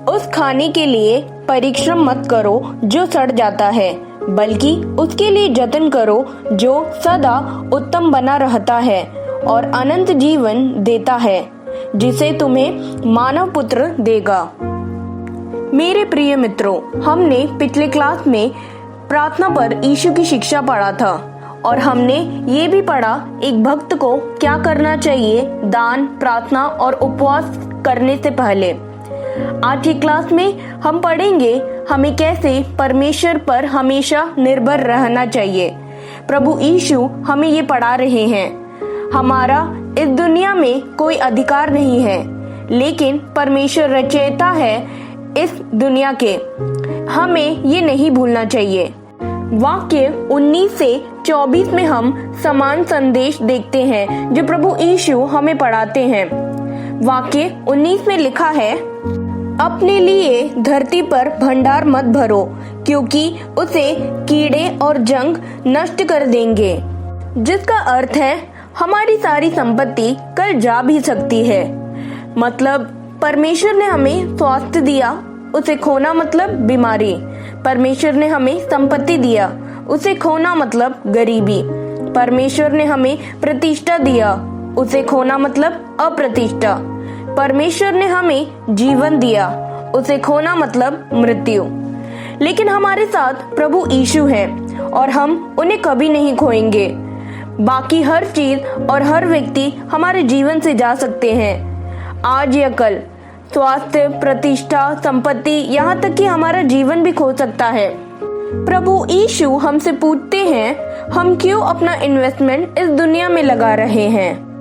उस खाने के लिए परिश्रम मत करो जो सड़ जाता है, बल्कि उसके लिए जतन करो जो सदा उत्तम बना रहता है और अनंत जीवन देता है, जिसे तुम्हें मानव पुत्र देगा। मेरे प्रिय मित्रों, हमने पिछले क्लास में प्रार्थना पर यीशु की शिक्षा पढ़ा था और हमने ये भी पढ़ा एक भक्त को क्या करना चाहिए दान, प्रार्थना और उपवास करने से पहले। आज की क्लास में हम पढ़ेंगे हमें कैसे परमेश्वर पर हमेशा निर्भर रहना चाहिए। प्रभु यीशु हमें ये पढ़ा रहे हैं, हमारा इस दुनिया में कोई अधिकार नहीं है, लेकिन परमेश्वर रचयिता है इस दुनिया के। हमें ये नहीं भूलना चाहिए। वाक्य 19 से 24 में हम समान संदेश देखते हैं जो प्रभु यीशु हमें पढ़ाते हैं। वाक्य 19 में लिखा है, अपने लिए धरती पर भंडार मत भरो, क्योंकि उसे कीड़े और जंग नष्ट कर देंगे। जिसका अर्थ है हमारी सारी संपत्ति कल जा भी सकती है। मतलब परमेश्वर ने हमें स्वास्थ्य दिया, उसे खोना मतलब बीमारी। परमेश्वर ने हमें संपत्ति दिया, उसे खोना मतलब गरीबी। परमेश्वर ने हमें प्रतिष्ठा दिया, उसे खोना मतलब अप्रतिष्ठा। परमेश्वर ने हमें जीवन दिया, उसे खोना मतलब मृत्यु। लेकिन हमारे साथ प्रभु यीशु है और हम उन्हें कभी नहीं खोएंगे। बाकी हर चीज और हर व्यक्ति हमारे जीवन से जा सकते हैं, आज या कल। स्वास्थ्य, प्रतिष्ठा, संपत्ति, यहाँ तक कि हमारा जीवन भी खो सकता है। प्रभु यीशु हमसे पूछते हैं, हम क्यों अपना इन्वेस्टमेंट इस दुनिया में लगा रहे हैं?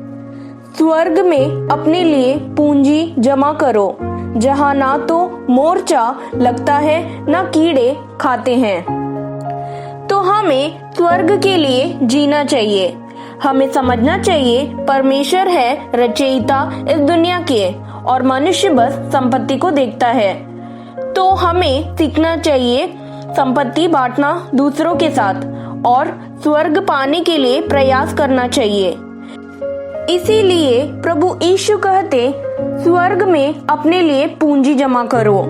स्वर्ग में अपने लिए पूंजी जमा करो, जहाँ ना तो मोर्चा लगता है ना कीड़े खाते हैं। तो हमें स्वर्ग के लिए जीना चाहिए। हमें समझना चाहिए परमेश्वर है रचयिता इस दुनिया के और मनुष्य बस संपत्ति को देखता है। तो हमें सीखना चाहिए संपत्ति बांटना दूसरों के साथ और स्वर्ग पाने के लिए प्रयास करना चाहिए। इसीलिए प्रभु यीशु कहते, स्वर्ग में अपने लिए पूंजी जमा करो।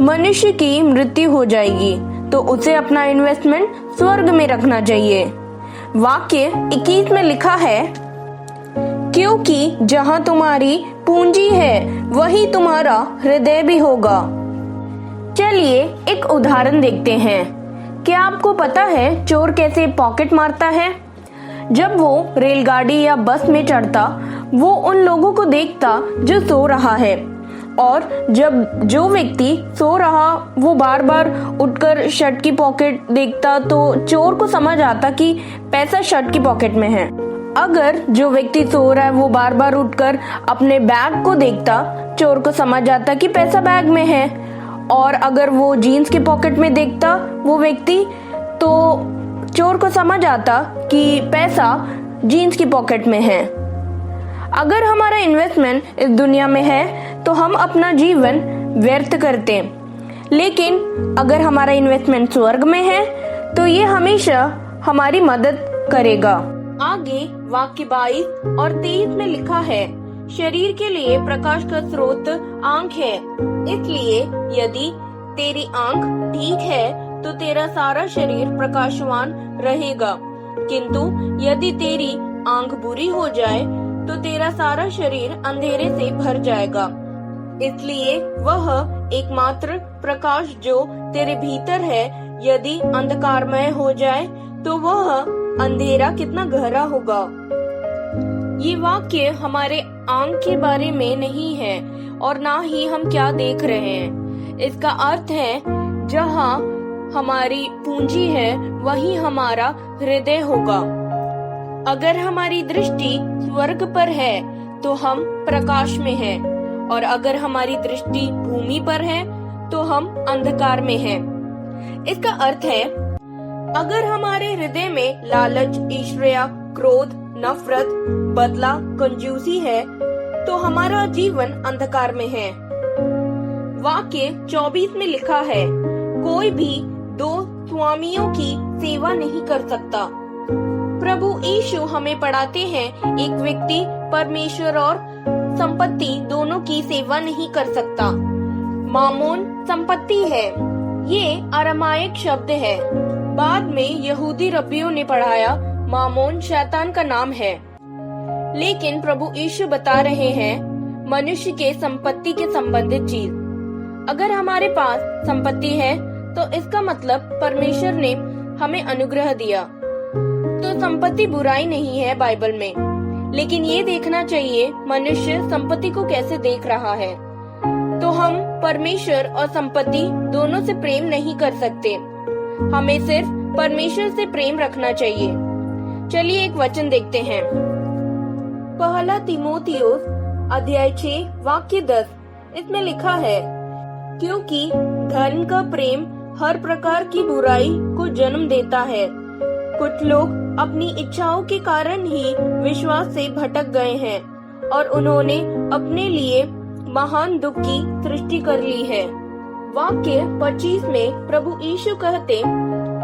मनुष्य की मृत्यु हो जाएगी तो उसे अपना इन्वेस्टमेंट स्वर्ग में रखना चाहिए। वाक्य 21 में लिखा है, क्योंकि जहाँ तुम्हारी पूंजी है वही तुम्हारा हृदय भी होगा। चलिए एक उदाहरण देखते हैं। क्या आपको पता है चोर कैसे पॉकेट मारता है? जब वो रेलगाड़ी या बस में चढ़ता, वो उन लोगों को देखता जो सो रहा है, और जब जो व्यक्ति सो रहा वो बार बार उठकर शर्ट की पॉकेट देखता तो चोर को समझ आता कि पैसा शर्ट की पॉकेट में है। अगर जो व्यक्ति सो रहा है वो बार बार उठकर अपने बैग को देखता, चोर को समझ आता कि पैसा बैग में है। और अगर वो जीन्स की पॉकेट में देखता वो व्यक्ति, तो चोर को समझ आता कि पैसा जीन्स की पॉकेट में है। अगर हमारा इन्वेस्टमेंट इस दुनिया में है तो हम अपना जीवन व्यर्थ करते हैं, लेकिन अगर हमारा इन्वेस्टमेंट स्वर्ग में है तो ये हमेशा हमारी मदद करेगा। आगे वाक्य 22 और 23 में लिखा है, शरीर के लिए प्रकाश का स्रोत आंख है, इसलिए यदि तेरी आंख ठीक है तो तेरा सारा शरीर प्रकाशवान रहेगा, किंतु यदि तेरी आंख बुरी हो जाए तो तेरा सारा शरीर अंधेरे से भर जाएगा। इसलिए वह एकमात्र प्रकाश जो तेरे भीतर है यदि अंधकारमय हो जाए तो वह अंधेरा कितना गहरा होगा। ये वाक्य हमारे आंख के बारे में नहीं है और ना ही हम क्या देख रहे हैं। इसका अर्थ है जहाँ हमारी पूंजी है वही हमारा हृदय होगा। अगर हमारी दृष्टि स्वर्ग पर है तो हम प्रकाश में हैं, और अगर हमारी दृष्टि भूमि पर है तो हम अंधकार में हैं। इसका अर्थ है अगर हमारे हृदय में लालच, ईर्ष्या, क्रोध, नफरत, बदला, कंजूसी है तो हमारा जीवन अंधकार में है। वाक्य 24 में लिखा है, कोई भी दो स्वामियों की सेवा नहीं कर सकता। प्रभु यीशु हमें पढ़ाते हैं एक व्यक्ति परमेश्वर और संपत्ति दोनों की सेवा नहीं कर सकता। मामोन संपत्ति है, ये अरामाइक शब्द है। बाद में यहूदी रब्बियों ने पढ़ाया मामोन शैतान का नाम है। लेकिन प्रभु यीशु बता रहे हैं मनुष्य के संपत्ति के संबंधित चीज। अगर हमारे पास संपत्ति है तो इसका मतलब परमेश्वर ने हमें अनुग्रह दिया। तो संपत्ति बुराई नहीं है बाइबल में, लेकिन ये देखना चाहिए मनुष्य संपत्ति को कैसे देख रहा है। तो हम परमेश्वर और संपत्ति दोनों से प्रेम नहीं कर सकते। हमें सिर्फ परमेश्वर से प्रेम रखना चाहिए। चलिए एक वचन देखते हैं। पहला तीमुथियुस अध्याय 6 वाक्य 10। इसमें लिखा है, क्योंकि धर्म का प्रेम हर प्रकार की बुराई को जन्म देता है। कुछ लोग अपनी इच्छाओं के कारण ही विश्वास से भटक गए हैं और उन्होंने अपने लिए महान दुख की सृष्टि कर ली है। वाक्य 25 में प्रभु यीशु कहते,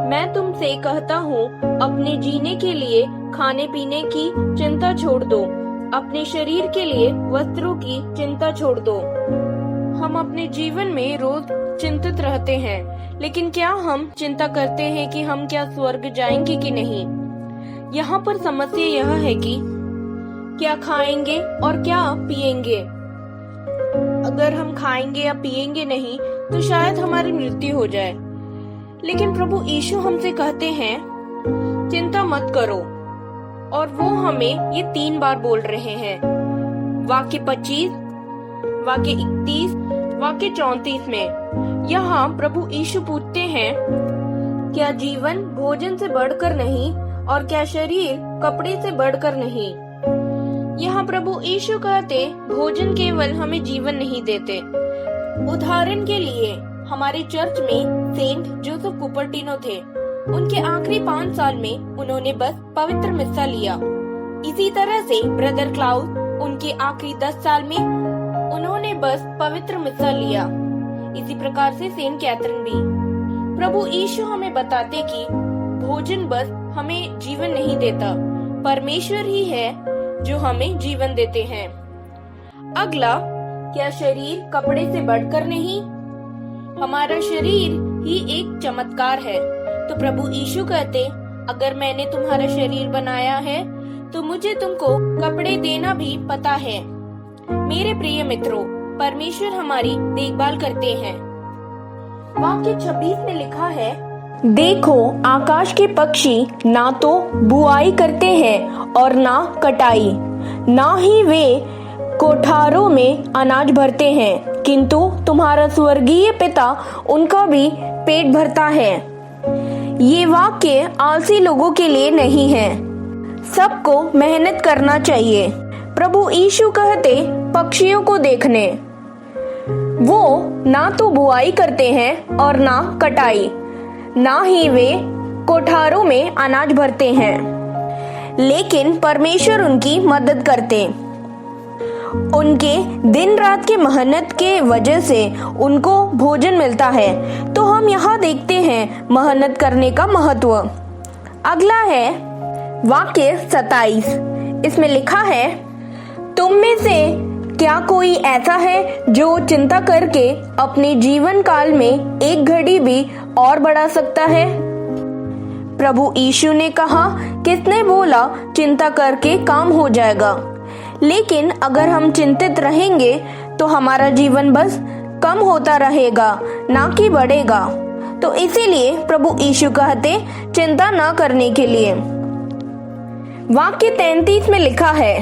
मैं तुमसे कहता हूँ अपने जीने के लिए खाने पीने की चिंता छोड़ दो, अपने शरीर के लिए वस्त्रों की चिंता छोड़ दो। हम अपने जीवन में रोज चिंतित रहते हैं, लेकिन क्या हम चिंता करते हैं कि हम क्या स्वर्ग जाएंगे कि नहीं? यहाँ पर समस्या यह है कि क्या खाएंगे और क्या पिएंगे। अगर हम खाएंगे या पिएंगे नहीं तो शायद हमारी मृत्यु हो जाए। लेकिन प्रभु यीशु हमसे कहते हैं चिंता मत करो, और वो हमें ये 3 बार बोल रहे हैं। वाक्य 25, वाक्य 31, वाक्य 34 में यहाँ प्रभु यीशु पूछते हैं, क्या जीवन भोजन से बढ़कर नहीं और क्या शरीर कपड़े से बढ़कर नहीं? यहाँ प्रभु यीशु कहते भोजन केवल हमें जीवन नहीं देते। उदाहरण के लिए हमारे चर्च में सेंट जोसेफ कुपर्टिनो थे। उनके आखिरी 5 साल में उन्होंने बस पवित्र मिस्सा लिया। इसी तरह से ब्रदर क्लाउस, उनके आखिरी 10 साल में उन्होंने बस पवित्र मिस्सा लिया। इसी प्रकार से सेंट कैथरीन भी। प्रभु यीशु हमें बताते कि भोजन बस हमें जीवन नहीं देता, परमेश्वर ही है जो हमें जीवन देते हैं। अगला, क्या शरीर कपड़े से बढ़कर नहीं? हमारा शरीर ही एक चमत्कार है। तो प्रभु यीशु कहते, अगर मैंने तुम्हारा शरीर बनाया है तो मुझे तुमको कपड़े देना भी पता है। मेरे प्रिय मित्रों, परमेश्वर हमारी देखभाल करते हैं। वाक्य 26 में लिखा है, देखो आकाश के पक्षी ना तो बुआई करते हैं और ना कटाई, ना ही वे कोठारों में अनाज भरते हैं, किंतु तुम्हारा स्वर्गीय पिता उनका भी पेट भरता है। ये वाक्य आलसी लोगों के लिए नहीं है। सबको मेहनत करना चाहिए। प्रभु यीशु कहते पक्षियों को देखने, वो ना तो बुआई करते हैं और ना कटाई, ना ही वे कोठारों में अनाज भरते हैं, लेकिन परमेश्वर उनकी मदद करते। उनके दिन रात की मेहनत के वजह से उनको भोजन मिलता है। तो हम यहाँ देखते हैं मेहनत करने का महत्व। अगला है वाक्य 27। इसमें लिखा है, तुम में से क्या कोई ऐसा है जो चिंता करके अपने जीवन काल में एक घड़ी भी और बढ़ा सकता है? प्रभु यीशु ने कहा, किसने बोला चिंता करके काम हो जाएगा? लेकिन अगर हम चिंतित रहेंगे तो हमारा जीवन बस कम होता रहेगा, ना कि बढ़ेगा। तो इसीलिए प्रभु यीशु कहते चिंता न करने के लिए। वाक्य 33 में लिखा है,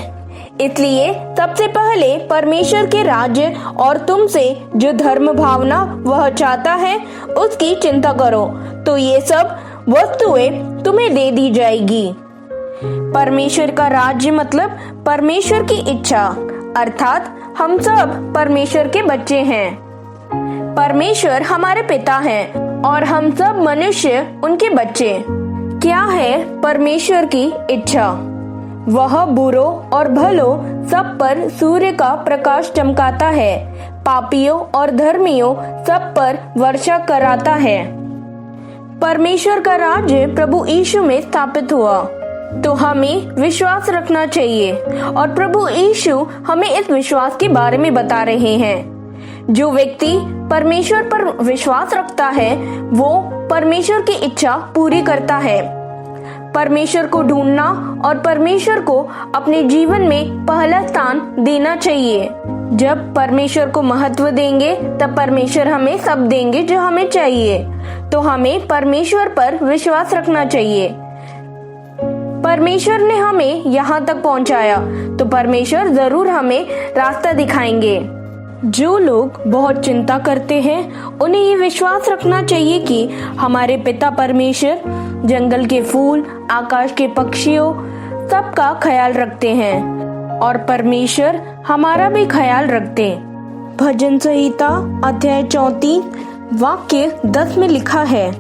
इसलिए सबसे पहले परमेश्वर के राज्य और तुमसे जो धर्म भावना वह चाहता है उसकी चिंता करो, तो ये सब वस्तुएं तुम्हें दे दी जाएगी। परमेश्वर का राज्य मतलब परमेश्वर की इच्छा, अर्थात हम सब परमेश्वर के बच्चे हैं। परमेश्वर हमारे पिता हैं और हम सब मनुष्य उनके बच्चे। क्या है परमेश्वर की इच्छा? वह बुरों और भलों सब पर सूर्य का प्रकाश चमकाता है, पापियों और धर्मियों सब पर वर्षा कराता है। परमेश्वर का राज्य प्रभु यीशु में स्थापित हुआ। तो हमें विश्वास रखना चाहिए और प्रभु यीशु हमें इस विश्वास के बारे में बता रहे हैं। जो व्यक्ति परमेश्वर पर विश्वास रखता है वो परमेश्वर की इच्छा पूरी करता है। परमेश्वर को ढूंढना और परमेश्वर को अपने जीवन में पहला स्थान देना चाहिए। जब परमेश्वर को महत्व देंगे तब परमेश्वर हमें सब देंगे जो हमें चाहिए। तो हमें परमेश्वर पर विश्वास रखना चाहिए। परमेश्वर ने हमें यहाँ तक पहुँचाया तो परमेश्वर जरूर हमें रास्ता दिखाएंगे। जो लोग बहुत चिंता करते हैं उन्हें ये विश्वास रखना चाहिए कि हमारे पिता परमेश्वर जंगल के फूल, आकाश के पक्षियों सबका ख्याल रखते हैं और परमेश्वर हमारा भी ख्याल रखते। भजन संहिता अध्याय 34 वाक्य 10 में लिखा है,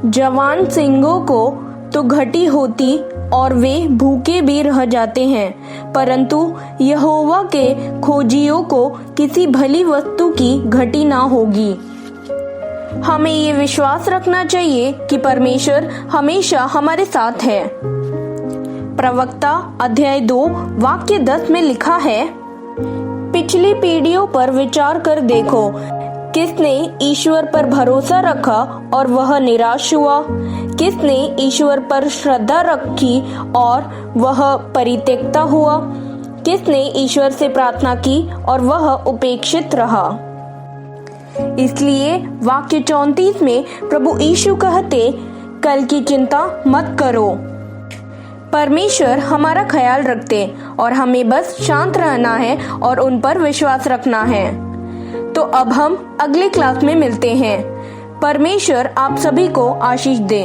जवान सिंहों को तो घटी होती और वे भूखे भी रह जाते हैं, परंतु यहोवा के खोजियों को किसी भली वस्तु की घटी ना होगी। हमें ये विश्वास रखना चाहिए कि परमेश्वर हमेशा हमारे साथ है। प्रवक्ता अध्याय 2 वाक्य 10 में लिखा है, पिछली पीढ़ियों पर विचार कर देखो, किसने ईश्वर पर भरोसा रखा और वह निराश हुआ, किसने ईश्वर पर श्रद्धा रखी और वह परित्यक्ता हुआ, किसने ईश्वर से प्रार्थना की और वह उपेक्षित रहा। इसलिए वाक्य 34 में प्रभु यीशु कहते, कल की चिंता मत करो। परमेश्वर हमारा ख्याल रखते और हमें बस शांत रहना है और उन पर विश्वास रखना है। तो अब हम अगले क्लास में मिलते हैं। परमेश्वर आप सभी को आशीष दे।